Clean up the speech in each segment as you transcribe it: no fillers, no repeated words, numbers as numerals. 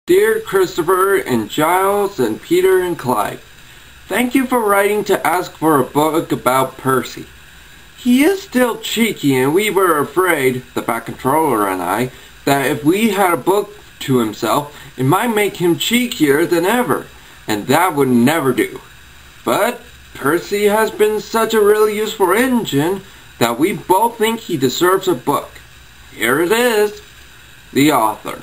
Dear Christopher and Giles and Peter and Clyde, thank you for writing to ask for a book about Percy. He is still cheeky, and we were afraid, the Bat Controller and I, that if we had a book to himself, it might make him cheekier than ever, and that would never do. But Percy has been such a really useful engine that we both think he deserves a book. Here it is. The author.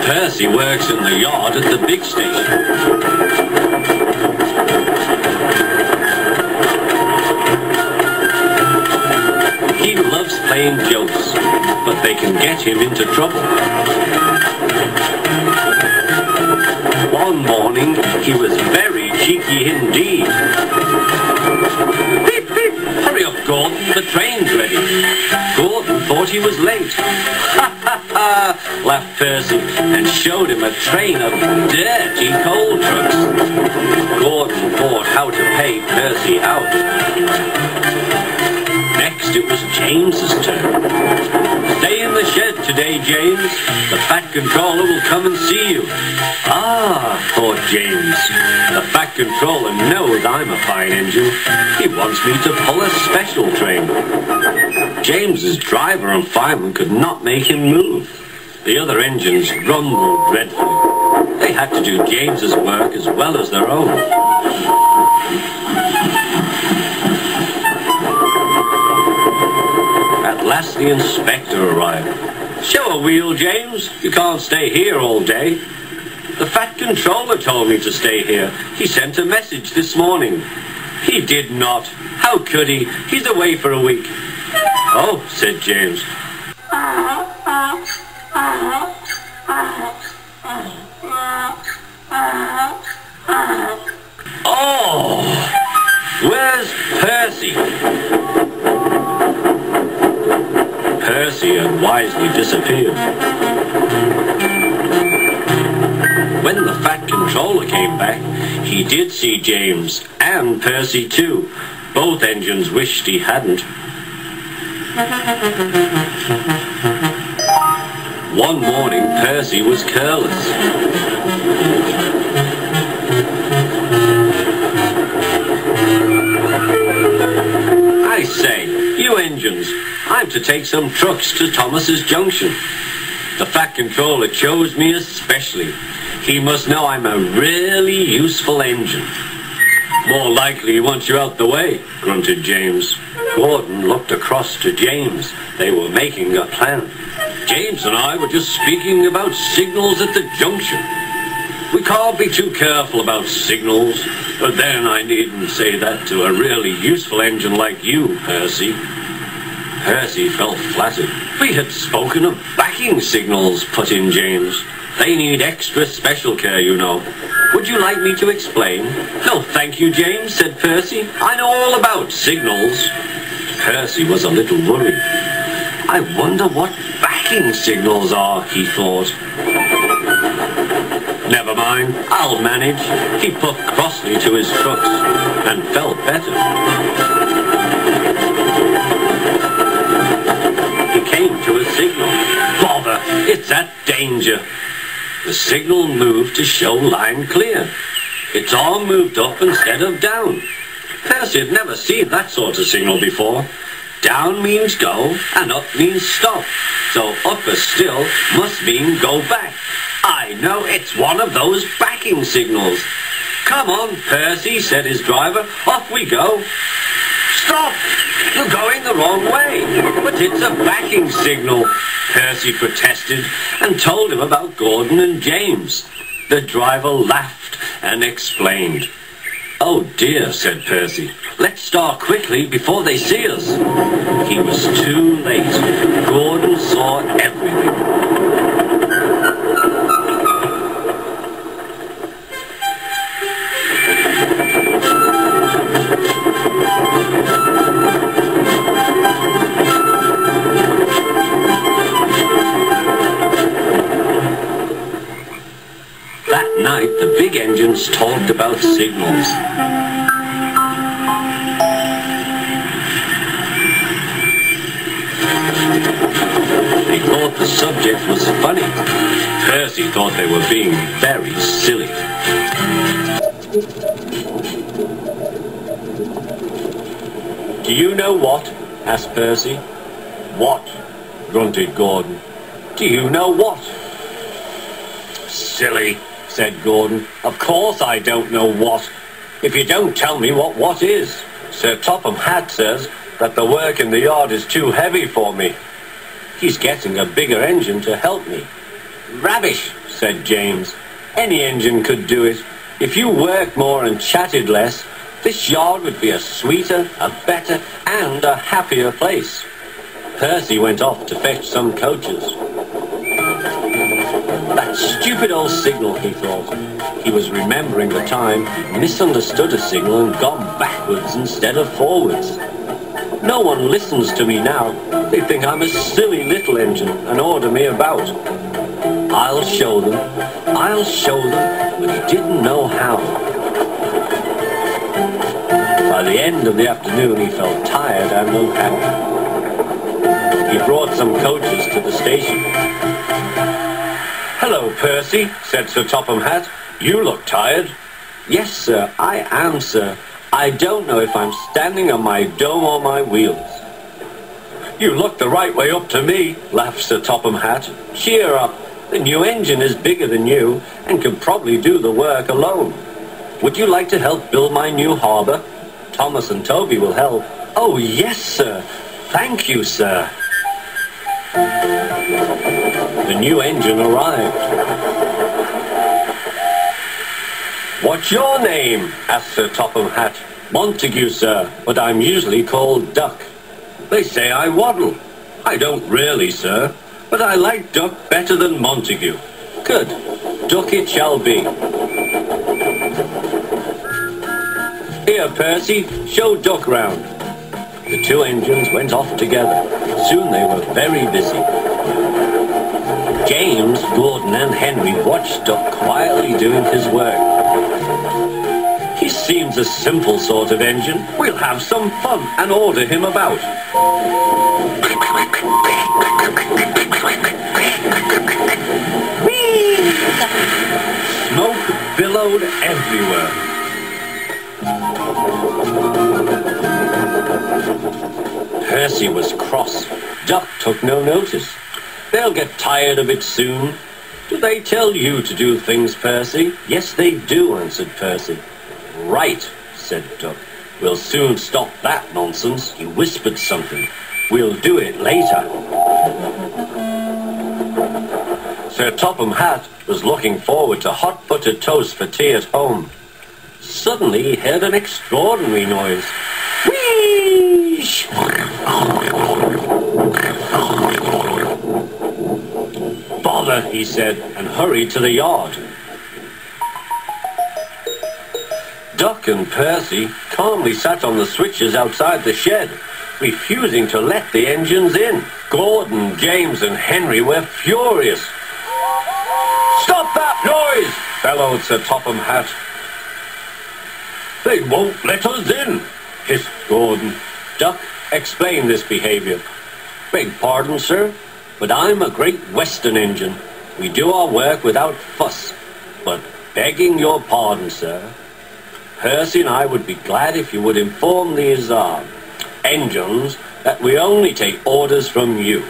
Percy works in the yard at the big station. He loves playing jokes, but they can get him into trouble. One morning, he was very cheeky indeed. Beep, beep! Hurry up, Gordon, the train's ready. Gordon thought he was late. Ha ha ha! Laughed Percy and showed him a train of dirty coal trucks. Gordon thought how to pay Percy out. Next it was James's turn. Stay in the shed today, James. The Bat Controller will come and see you. Ah, thought James. The Bat Controller knows I'm a fine engine. He wants me to pull a special train. James's driver and fireman could not make him move. The other engines rumbled dreadfully. They had to do James's work as well as their own. At last the inspector arrived. Show a wheel, James. You can't stay here all day. The Bat Controller told me to stay here. He sent a message this morning. He did not. How could he? He's away for a week. Oh, said James. Oh, where's Percy? Percy had wisely disappeared. When the Bat Controller came back, he did see James, and Percy too. Both engines wished he hadn't. One morning, Percy was careless. I say, you engines, I'm to take some trucks to Thomas's Junction. The Bat Controller chose me especially. He must know I'm a really useful engine. More likely he wants you out the way, grunted James. Gordon looked across to James. They were making a plan. James and I were just speaking about signals at the junction. We can't be too careful about signals, but then I needn't say that to a really useful engine like you, Percy. Percy felt flattered. We had spoken of backing signals, put in James. They need extra special care, you know. Would you like me to explain? No, thank you, James, said Percy. I know all about signals. Percy was a little worried. I wonder what backing signals are, he thought. Never mind, I'll manage. He puffed crossly to his trucks and felt better. He came to a signal. Bother, it's at danger. The signal moved to show line clear. Its arm moved up instead of down. Percy had never seen that sort of signal before. Down means go, and up means stop. So upper still must mean go back. I know, it's one of those backing signals. Come on, Percy, said his driver. Off we go. Stop! You're going the wrong way. But it's a backing signal, Percy protested and told him about Gordon and James. The driver laughed and explained. Oh dear, said Percy. Let's start quickly before they see us. He was too late. Gordon soon saw everything. That night, the big engines talked about signals. They thought the subject was funny. Percy thought they were being very silly. Do you know what? Asked Percy. What? Grunted Gordon. Do you know what? Silly, said Gordon. Of course I don't know what. If you don't tell me what is. Sir Topham Hatt says that the work in the yard is too heavy for me. He's getting a bigger engine to help me. Rubbish, said James. Any engine could do it. If you worked more and chatted less, this yard would be a sweeter, a better, and a happier place. Percy went off to fetch some coaches. That stupid old signal, he thought. He was remembering the time he misunderstood a signal and gone backwards instead of forwards. No one listens to me now. They think I'm a silly little engine and order me about. I'll show them, but he didn't know how. By the end of the afternoon, he felt tired and unhappy. He brought some coaches to the station. Hello, Percy, said Sir Topham Hatt. You look tired. Yes, sir, I am, sir. I don't know if I'm standing on my dome or my wheels. You look the right way up to me, laughed Sir Topham Hatt. Cheer up. The new engine is bigger than you and can probably do the work alone. Would you like to help build my new harbour? Thomas and Toby will help. Oh, yes, sir. Thank you, sir. The new engine arrived. What's your name? Asked Sir Topham Hatt. Montague, sir, but I'm usually called Duck. They say I waddle. I don't really, sir, but I like Duck better than Montague. Good. Duck it shall be. Here, Percy, show Duck round. The two engines went off together. Soon they were very busy. James, Gordon and Henry watched Duck quietly doing his work. He seems a simple sort of engine. We'll have some fun and order him about. Smoke billowed everywhere. Percy was cross. Duck took no notice. They'll get tired of it soon. Do they tell you to do things, Percy? Yes, they do, answered Percy. Right, said Duck. We'll soon stop that nonsense. He whispered something. We'll do it later. Sir Topham Hatt was looking forward to hot buttered toast for tea at home. Suddenly he heard an extraordinary noise. Whee! Bother, he said, and hurried to the yard. Duck and Percy calmly sat on the switches outside the shed, refusing to let the engines in. Gordon, James and Henry were furious. Stop that noise! Bellowed Sir Topham Hatt. They won't let us in, hissed Gordon. Duck explained this behaviour. Beg pardon, sir, but I'm a Great Western engine. We do our work without fuss. But begging your pardon, sir, Percy and I would be glad if you would inform these engines that we only take orders from you.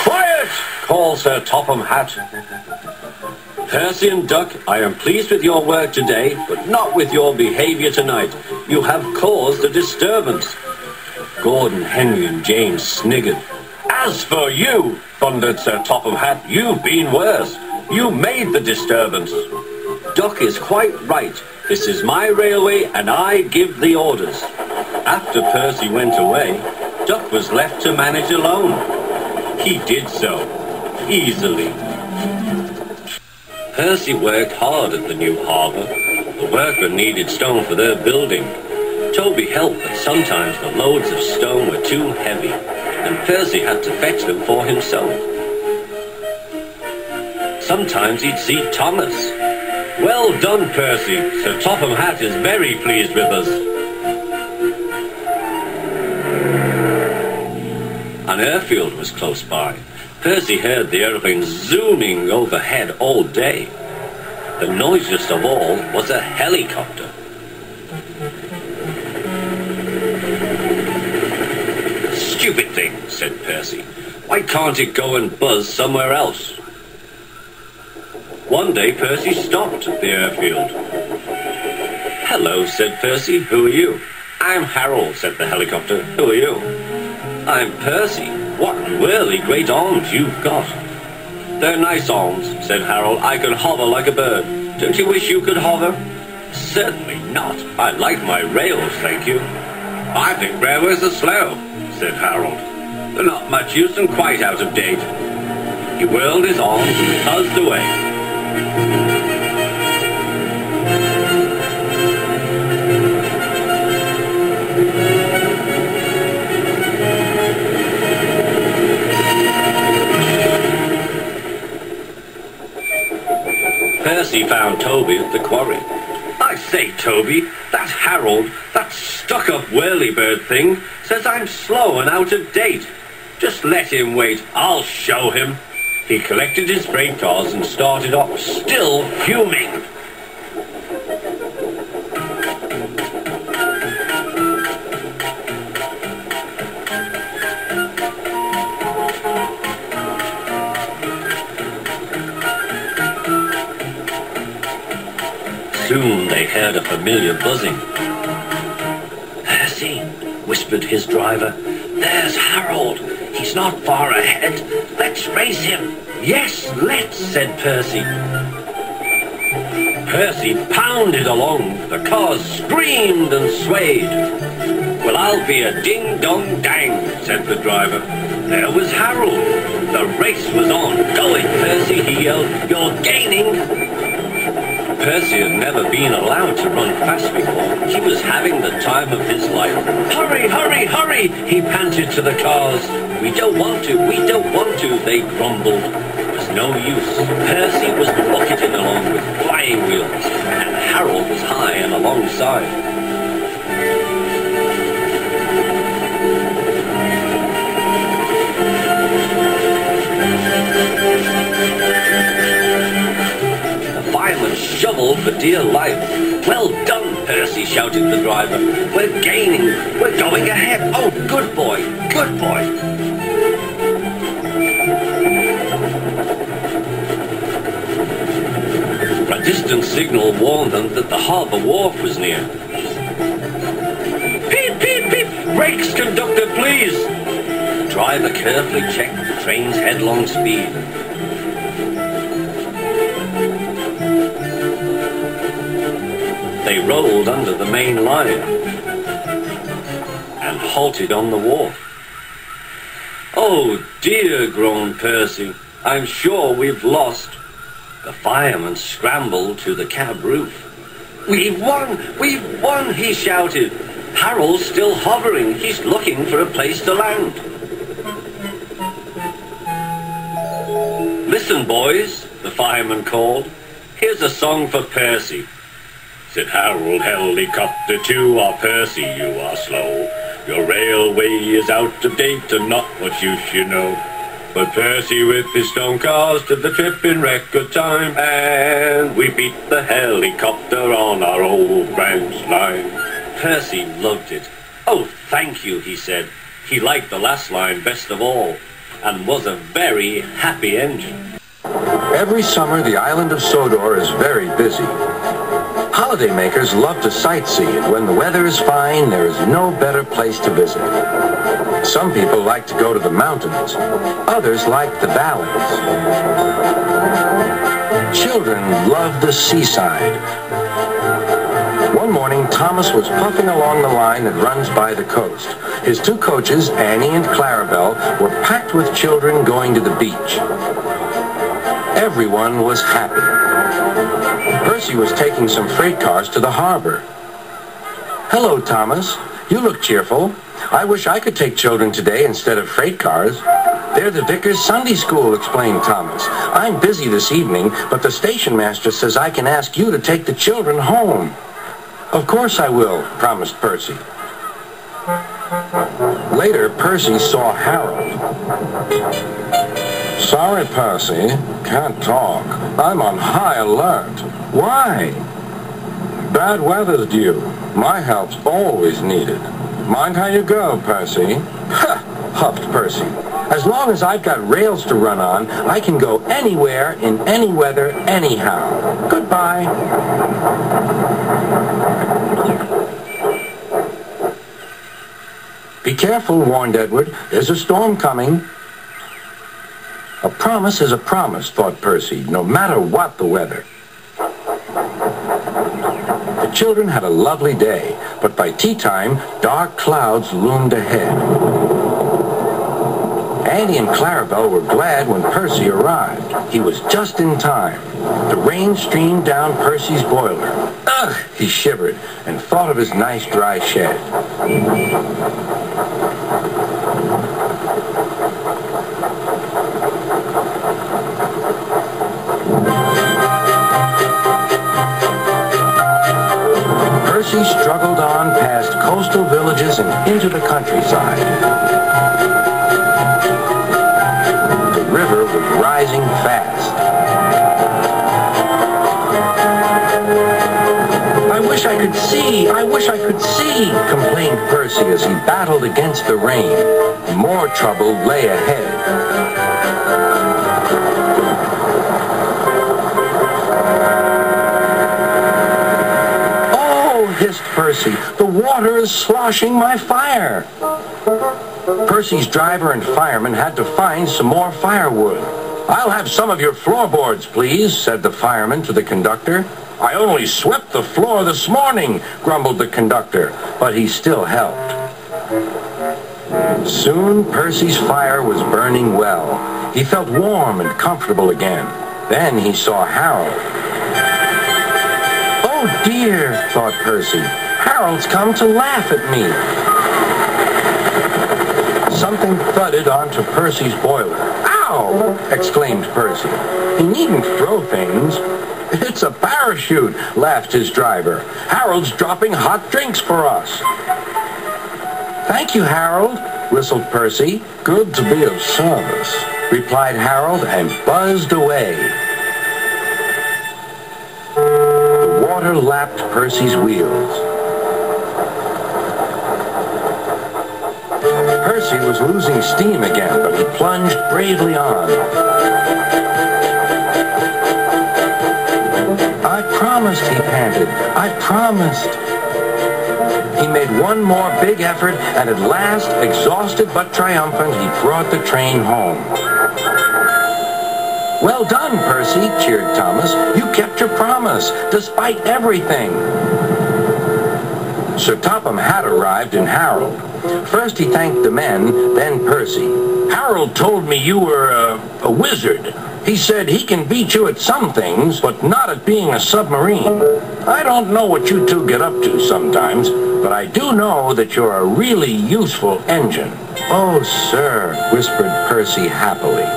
Quiet! Called Sir Topham Hatt. Percy and Duck, I am pleased with your work today, but not with your behaviour tonight. You have caused a disturbance. Gordon, Henry and James sniggered. As for you, thundered Sir Topham Hatt, you've been worse. You made the disturbance. Duck is quite right. This is my railway and I give the orders. After Percy went away, Duck was left to manage alone. He did so, easily. Percy worked hard at the new harbour. The workmen needed stone for their building. Toby helped, but sometimes the loads of stone were too heavy, and Percy had to fetch them for himself. Sometimes he'd see Thomas. "Well done, Percy. Sir Topham Hatt is very pleased with us." An airfield was close by. Percy heard the aeroplane zooming overhead all day. The noisiest of all was a helicopter. "Stupid thing," said Percy. "Why can't it go and buzz somewhere else?" One day Percy stopped at the airfield. "Hello," said Percy. "Who are you?" "I'm Harold," said the helicopter. "Who are you?" "I'm Percy. What really great arms you've got." "They're nice arms," said Harold. "I can hover like a bird. Don't you wish you could hover?" "Certainly not. I like my rails, thank you." "I think railways are slow," said Harold. "They're not much use and quite out of date." He whirled his arms and buzzed away. Percy found Toby at the quarry. "I say, Toby, that Harold, that stuck-up whirlybird thing, says I'm slow and out of date. Just let him wait. I'll show him." He collected his freight cars and started off, still fuming. Soon they heard a familiar buzzing. "Percy," whispered his driver, "there's Harold. He's not far ahead. Let's race him." "Yes, let's," said Percy. Percy pounded along. The cars screamed and swayed. "Well, I'll be a ding-dong-dang," said the driver. There was Harold. The race was on. "Go it, Percy," he yelled. "You're gaining." Percy had never been allowed to run fast before. He was having the time of his life. "Hurry, hurry, hurry!" he panted to the cars. "We don't want to, we don't want to," they grumbled. It was no use. Percy was rocketing along with flying wheels, and Harold was high and alongside. Fireman shoveled for dear life. "Well done, Percy," shouted the driver. "We're gaining. We're going ahead. Oh, good boy, good boy." A distant signal warned them that the harbour wharf was near. "Peep, peep, peep! Brakes, conductor, please!" The driver carefully checked the train's headlong speed. They rolled under the main line and halted on the wharf. "Oh dear," groaned Percy. "I'm sure we've lost." The fireman scrambled to the cab roof. "We've won! We've won!" he shouted. "Harold's still hovering. He's looking for a place to land." "Listen, boys," the fireman called. "Here's a song for Percy." Said Harold, "Helicopter to our Percy, you are slow. Your railway is out of date and not much use, you know. But Percy with his stone cars did the trip in record time, and we beat the helicopter on our old branch line." Percy loved it. "Oh, thank you," he said. He liked the last line best of all, and was a very happy engine. Every summer, the island of Sodor is very busy. Holidaymakers love to sightsee, and when the weather is fine, there is no better place to visit. Some people like to go to the mountains. Others like the valleys. Children love the seaside. One morning, Thomas was puffing along the line that runs by the coast. His two coaches, Annie and Clarabelle, were packed with children going to the beach. Everyone was happy. Percy was taking some freight cars to the harbor. "Hello, Thomas. You look cheerful. I wish I could take children today instead of freight cars." "They're the Vickers Sunday School," explained Thomas. "I'm busy this evening, but the station master says I can ask you to take the children home." "Of course I will," promised Percy. Later, Percy saw Harold. "Sorry, Percy. Can't talk. I'm on high alert." "Why?" "Bad weather's due. My help's always needed." "Mind how you go, Percy." "Ha!" huffed Percy. "As long as I've got rails to run on, I can go anywhere, in any weather, anyhow. Goodbye." "Be careful," warned Edward. "There's a storm coming." A promise is a promise, thought Percy, no matter what the weather. The children had a lovely day, but by tea time, dark clouds loomed ahead. Annie and Clarabelle were glad when Percy arrived. He was just in time. The rain streamed down Percy's boiler. Ugh! He shivered and thought of his nice dry shed. Percy struggled on past coastal villages and into the countryside. The river was rising fast. "I wish I could see! I wish I could see!" complained Percy as he battled against the rain. More trouble lay ahead. Hissed Percy. "The water is sloshing my fire." Percy's driver and fireman had to find some more firewood. "I'll have some of your floorboards, please," said the fireman to the conductor. "I only swept the floor this morning," grumbled the conductor, but he still helped. Soon Percy's fire was burning well. He felt warm and comfortable again. Then he saw Harold. "Oh dear," thought Percy, "Harold's come to laugh at me." Something thudded onto Percy's boiler. "Ow!" exclaimed Percy. "He needn't throw things." "It's a parachute," laughed his driver. "Harold's dropping hot drinks for us." "Thank you, Harold," whistled Percy. "Good to be of service," replied Harold and buzzed away. Water lapped Percy's wheels. Percy was losing steam again, but he plunged bravely on. "I promised," he panted. "I promised." He made one more big effort, and at last, exhausted but triumphant, he brought the train home. "Well done, Percy," cheered Thomas. "You kept your promise, despite everything." Sir Topham had arrived in Harold. First he thanked the men, then Percy. "Harold told me you were a wizard. He said he can beat you at some things, but not at being a submarine. I don't know what you two get up to sometimes, but I do know that you're a really useful engine." "Oh, sir," whispered Percy happily.